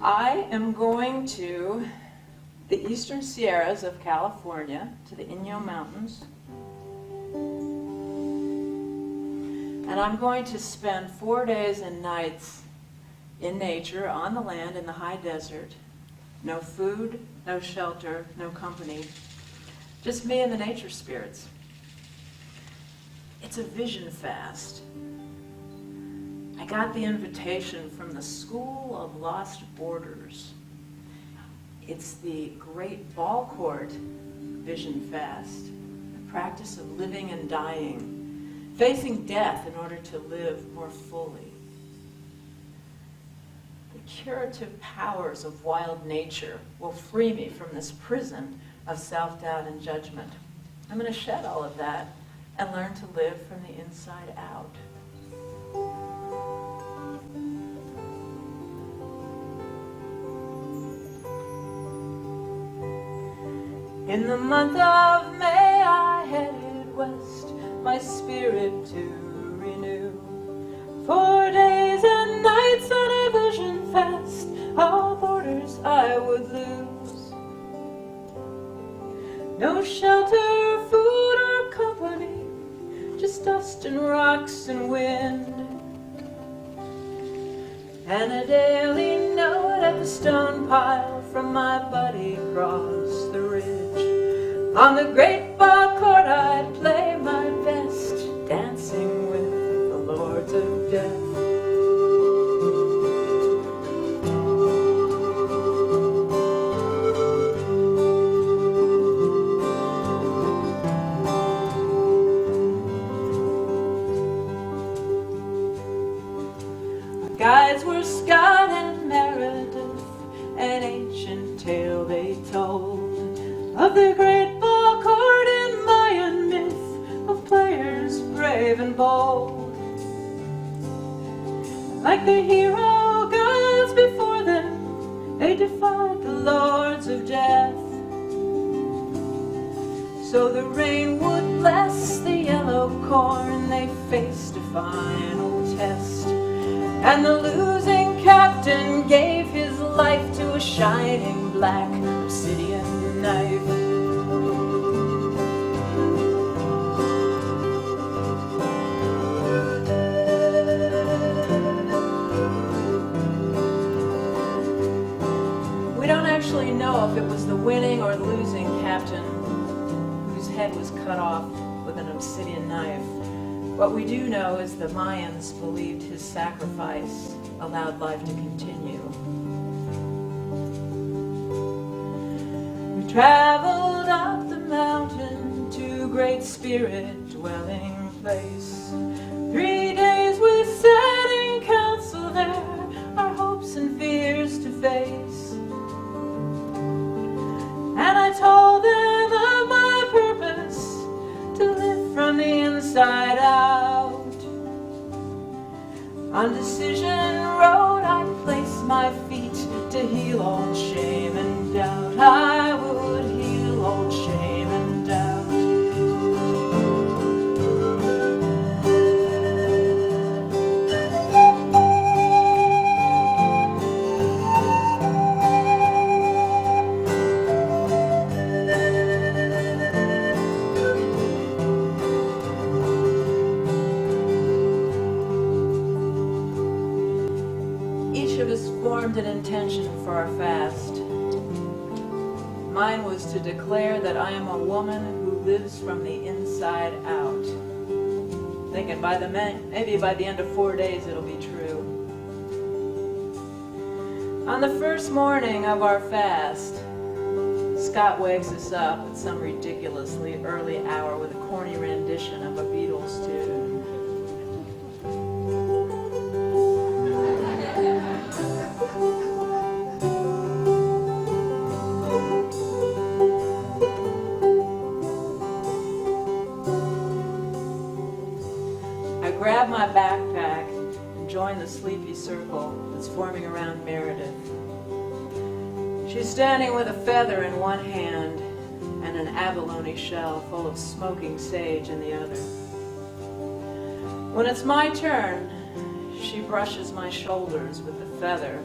I am going to the eastern Sierras of California, to the Inyo Mountains. And I'm going to spend 4 days and nights in nature, on the land, in the high desert. No food, no shelter, no company. Just me and the nature spirits. It's a vision fast. I got the invitation from the School of Lost Borders. It's the great Ballcourt vision fast, the practice of living and dying, facing death in order to live more fully. The curative powers of wild nature will free me from this prison of self-doubt and judgment. I'm going to shed all of that and learn to live from the inside out. In the month of May I headed west, my spirit to renew. 4 days and nights on a vision fast, all borders I would lose. No shelter, food or company, just dust and rocks and wind. And a daily note at the stone pile from my buddy across the ridge. On the great Ballcourt I'd play my best, dancing with the lords of death. Our guides were Scott and Meredith, an ancient tale they told of the great Ballcourt in Mayan myth, of players brave and bold. Like the hero gods before them, they defied the lords of death. So the rain would bless the yellow corn, they faced a final test. And the losing captain gave his life to a shining black obsidian knife. We don't actually know if it was the winning or losing captain whose head was cut off with an obsidian knife. What we do know is the Mayans believed his sacrifice allowed life to continue. We traveled up the mountain to Great Spirit dwelling place. 3 days we sat in council there, our hopes and fears to face. And I told them of my purpose, to live from the inside out. On Decision Road I'd place my feet to heal old shame and doubt. I would heal old shame and doubt. Formed an intention for our fast. Mine was to declare that I am a woman who lives from the inside out. Thinking maybe by the end of 4 days it'll be true. On the first morning of our fast, Scott wakes us up at some ridiculously early hour with a corny rendition of a Beatles tune. Grab my backpack and join the sleepy circle that's forming around Meredith. She's standing with a feather in one hand and an abalone shell full of smoking sage in the other. When it's my turn, she brushes my shoulders with the feather,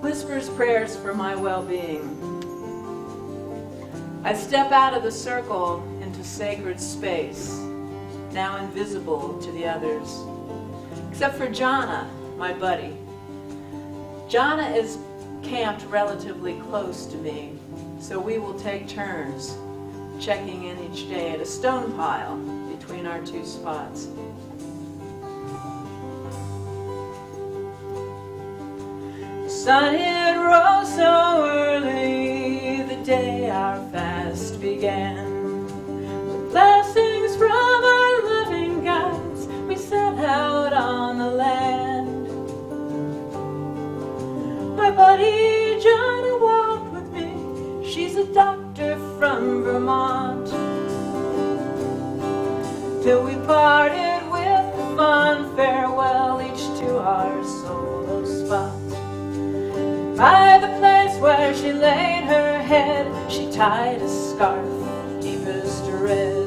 whispers prayers for my well-being. I step out of the circle into sacred space, now invisible to the others, except for Jeanne, my buddy. Jeanne is camped relatively close to me, so we will take turns checking in each day at a stone pile between our two spots. The sun had rose so early the day our fast began. With blessings from our loving gods, we set out on the land. My buddy Jeanne walked with me. She's a doctor from Vermont. Till we parted with a fond farewell, each to our solo spot. By the place where she laid her head, she tied a scarf deepest red.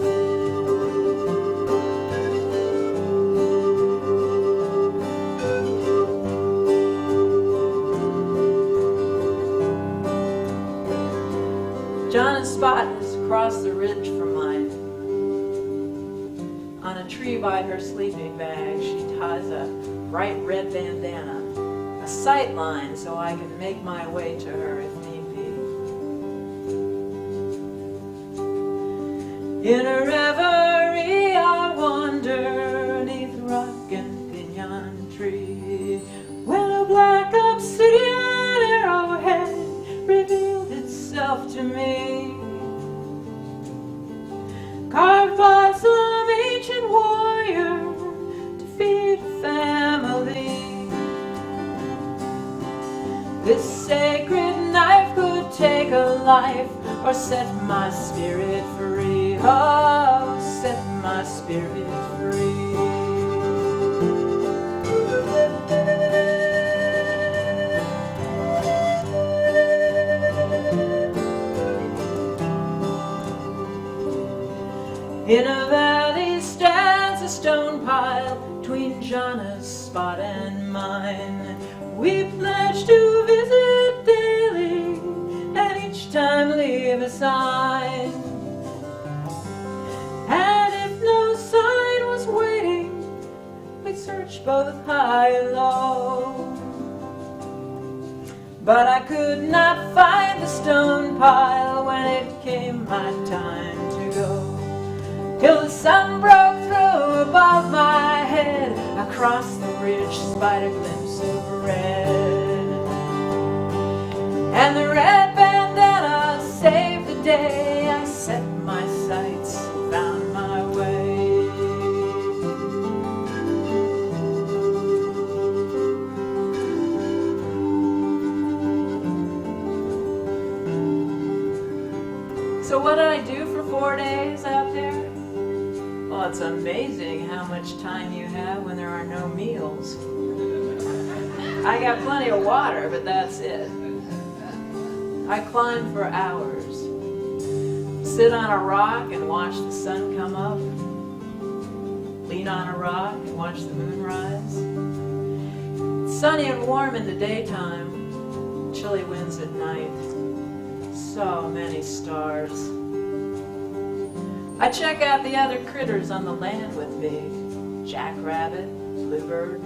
Jeanne's spot is across the ridge from mine. On a tree by her sleeping bag, she ties a bright red bandana, a sight line so I can make my way to her if need be. In a reverie I wander neath rock and pinyon tree, when a black obsidian arrowhead revealed itself to me, carved by some ancient warrior to feed a family. This sacred knife could take a life or set my spirit free. Oh, set my spirit free. In a valley stands a stone pile between Jeanne's spot and mine. We pledge to visit daily and each time leave a sign. And if no sign was waiting, we'd search both high and low. But I could not find the stone pile when it came my time to go. Till the sun broke through above my head, across the bridge spied a glimpse of red. And the red bandana saved the day. I set my sights, found my way. So what did I do for 4 days out there? Well, it's amazing how much time you have when there are no meals. I got plenty of water, but that's it. I climbed for hours. Sit on a rock and watch the sun come up. Lean on a rock and watch the moon rise. It's sunny and warm in the daytime, chilly winds at night. So many stars. I check out the other critters on the land with me. Jackrabbit, bluebird,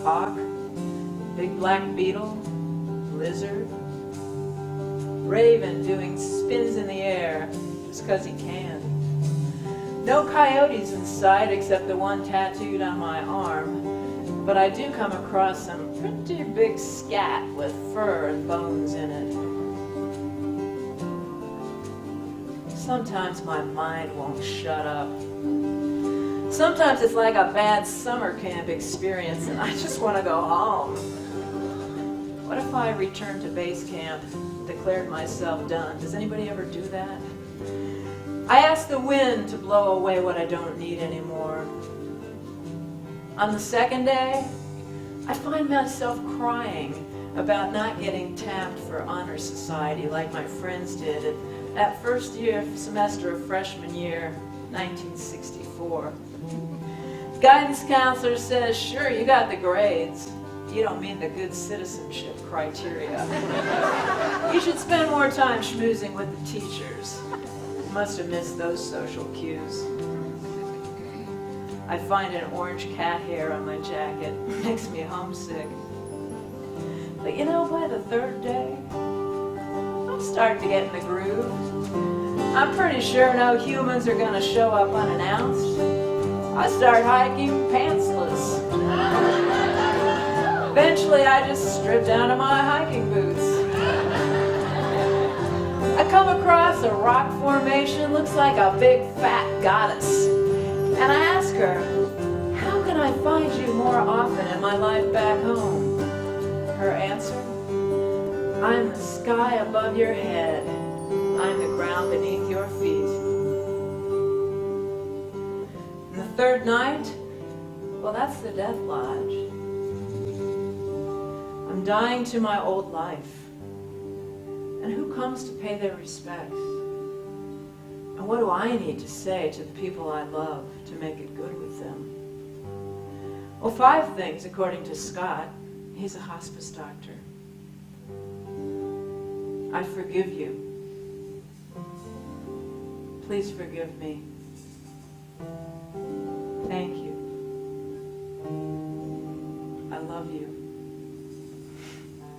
hawk, big black beetle, lizard, raven doing spins in the air just 'cause he can. No coyotes in sight except the one tattooed on my arm, but I do come across some pretty big scat with fur and bones in it. Sometimes my mind won't shut up. Sometimes it's like a bad summer camp experience and I just want to go home. What if I returned to base camp, declared myself done? Does anybody ever do that? I ask the wind to blow away what I don't need anymore. On the second day, I find myself crying about not getting tapped for honor society like my friends did at that first semester of freshman year, 1964. Guidance counselor says, sure, you got the grades, You don't mean the good citizenship criteria. You should spend more time schmoozing with the teachers. Must have missed those social cues. I find an orange cat hair on my jacket. Makes me homesick. But you know, by the third day, I'm starting to get in the groove. I'm pretty sure no humans are gonna show up unannounced. I start hiking pantsless. Eventually, I just strip down to my hiking boots. I come across a rock formation, looks like a big fat goddess. And I ask her, how can I find you more often in my life back home? Her answer, I'm the sky above your head. I'm the ground beneath your feet. And the third night, well, that's the Death Lodge. I'm dying to my old life. And who comes to pay their respects? And what do I need to say to the people I love to make it good with them? Well, 5 things, according to Scott. He's a hospice doctor. I forgive you. Please forgive me. Thank you. I love you.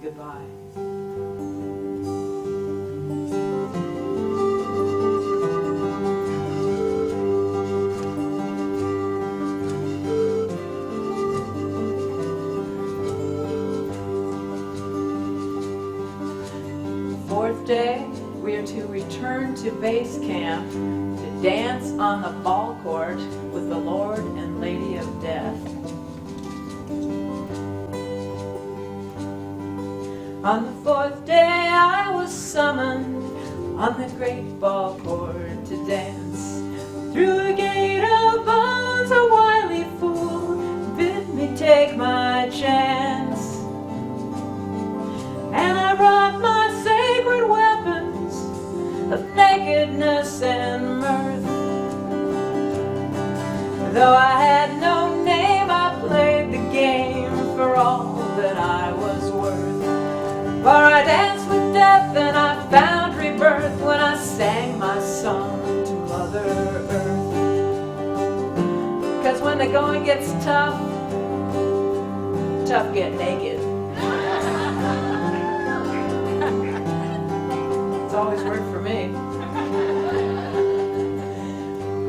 Goodbye. Day, we are to return to base camp to dance on the Ballcourt with the Lord and Lady of Death. On the 4th day I was summoned on the great Ballcourt to dance. Through a gate of bones a wily fool bid me take my chance. And I brought my sacred weapons of nakedness and mirth. Though I had no name, I played the game for all that I was worth. For I danced with death and I found rebirth when I sang my song to Mother Earth. 'Cause when the going gets tough, tough get naked. Always worked for me.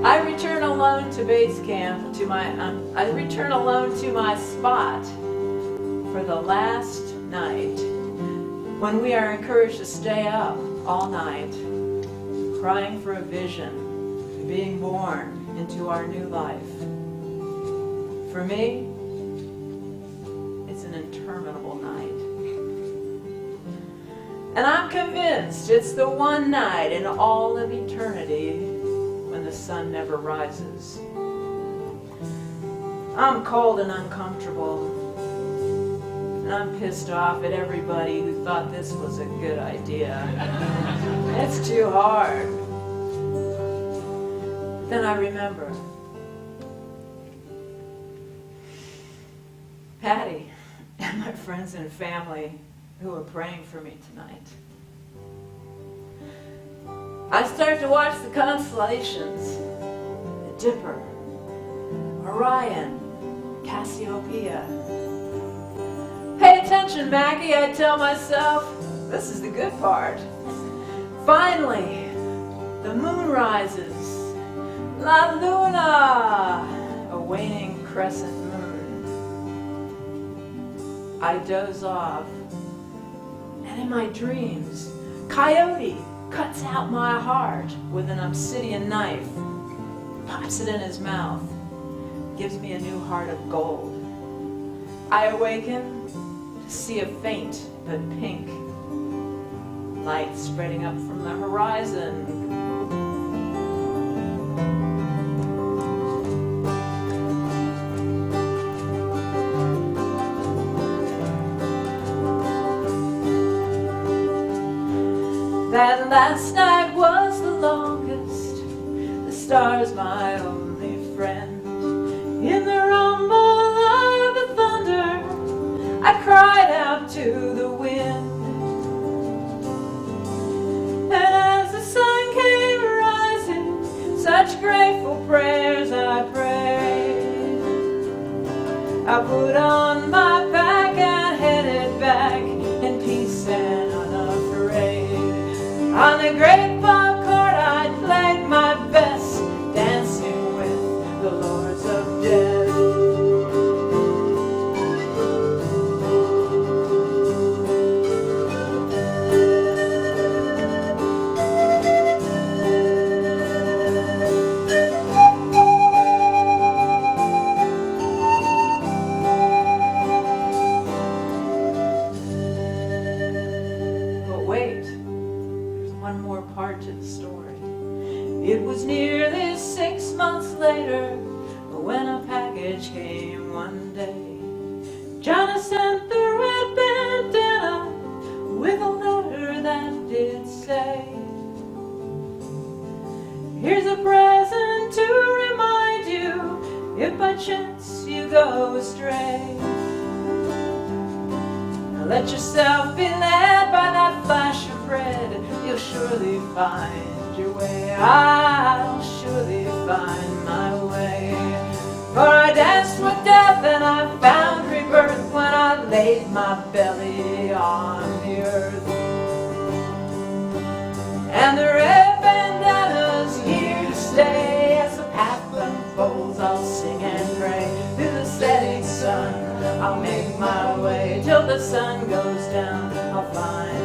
I return alone to base camp I return alone to my spot for the last night when we are encouraged to stay up all night crying for a vision being born into our new life. For me, it's an interminable night. And I'm convinced it's the one night in all of eternity when the sun never rises. I'm cold and uncomfortable, and I'm pissed off at everybody who thought this was a good idea. It's too hard. Then I remember Patty and my friends and family who are praying for me tonight. I start to watch the constellations, the Dipper, Orion, Cassiopeia. Pay attention, Mackey, I tell myself, this is the good part. Finally, the moon rises, La Luna, a waning crescent moon. I doze off. And in my dreams, Coyote cuts out my heart with an obsidian knife, pops it in his mouth, gives me a new heart of gold. I awaken to see a faint but pink light spreading up from the horizon. That last night was the longest, the stars my only friend. In the rumble of the thunder, I I put on my pack and headed back in peace and unafraid. On the great Ballcourt I played my best, dancing with the lords of death. Part to the story. It was nearly 6 months later when a package came one day. Jeanne sent the red bandana with a letter that did say, here's a present to remind you if by chance you go astray. Now let yourself be led by that flash of red. You'll surely find your way. I'll surely find my way. For I danced with death and I found rebirth when I laid my belly on the earth. And the red bandana's here to stay. As the path unfolds, I'll sing and pray. Through the setting sun, I'll make my way. Till the sun goes down, I'll find